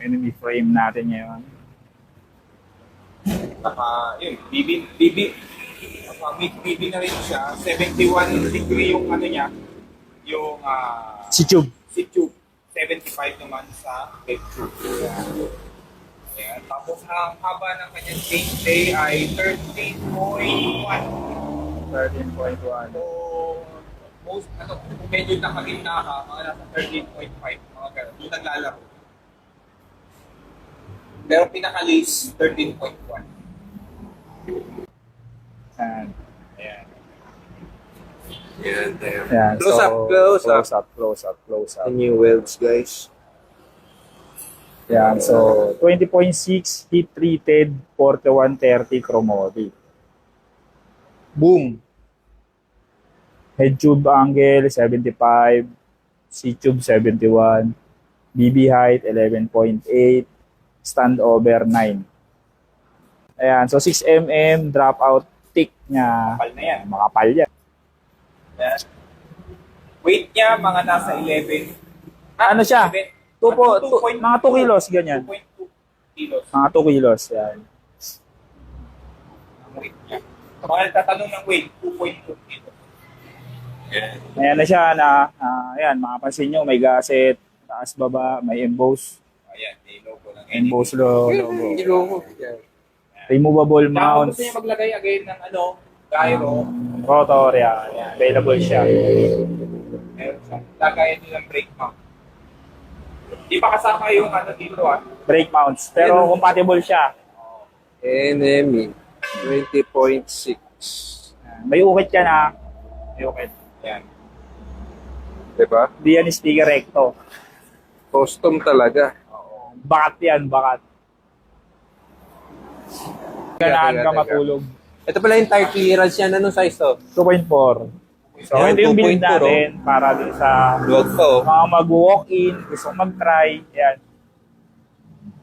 enemy frame natin ngayon. Yun, BB na rin siya. 71 degree yung ano niya, yung Si Tube. seat tube. 75 naman sa bed tube. Ayan. Tapos ang haba ng kanyang chainstay ay 13.1. 13.1. So, kung medyo nakagitna ka, mga nasa 13.5, mga ganun. Yung naglalaro. Pero pinaka-least, 13.1. Ayan. Ayan. Yan, there. Ayan. Close up, close up. Close up. The new welds, guys. Ayan. So, 20.6 heat treated 4130 chromotic. Boom. Head tube angle 75, C tube 71, BB height 11.8, stand over 9. Ayan, so 6 mm dropout thick niya. Kapal na yan. Makapal yan. Ayan. Weight niya, mga nasa 11. Ano siya? Mga Mga 2 kilos, ganyan. 2.2 kilos Mga 2 kilos, yan. ang weight niya. Mga nagtatanong ng weight, 2.2 kilos. Ayan na siya na, ayan, makapansin nyo, may gasket, taas baba, may emboss. Ayan, may logo ng Emboss logo. Yung logo. Yan. Removable Kung mounts. gusto niya maglagay again ng gyro, Rotor, yan. Available siya. meron siyang lagayan nilang brake mount. Di pa kasama yung dito Brake mounts. Pero compatible siya. NME 20.6. May ukit yan ha. May ukit. Yan. Diba? Di yan sticker recto. Custom talaga. Bakat yan, bakat. Ganahan ka Teka. matulog. Ito pala yung tire clearance yan. Anong size to? 2.4. So, Yan, ito yung build 2.4, natin para din sa Luwag to. mga mag-walk-in, gusto mag-try. Yan.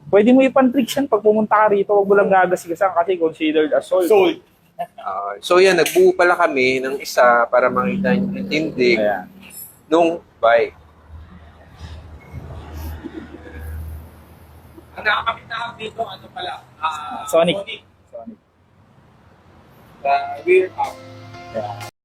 Pwede mo ipan-friction pag pumunta ka rito. Huwag mo lang gagasigasan kasi considered assault. Sold. So yan, nagbuo pala kami ng isa para makita yung tindig Ayan. nung bike. Ang nakakamit na dito, pala? Sonic. The rear up. Ayan.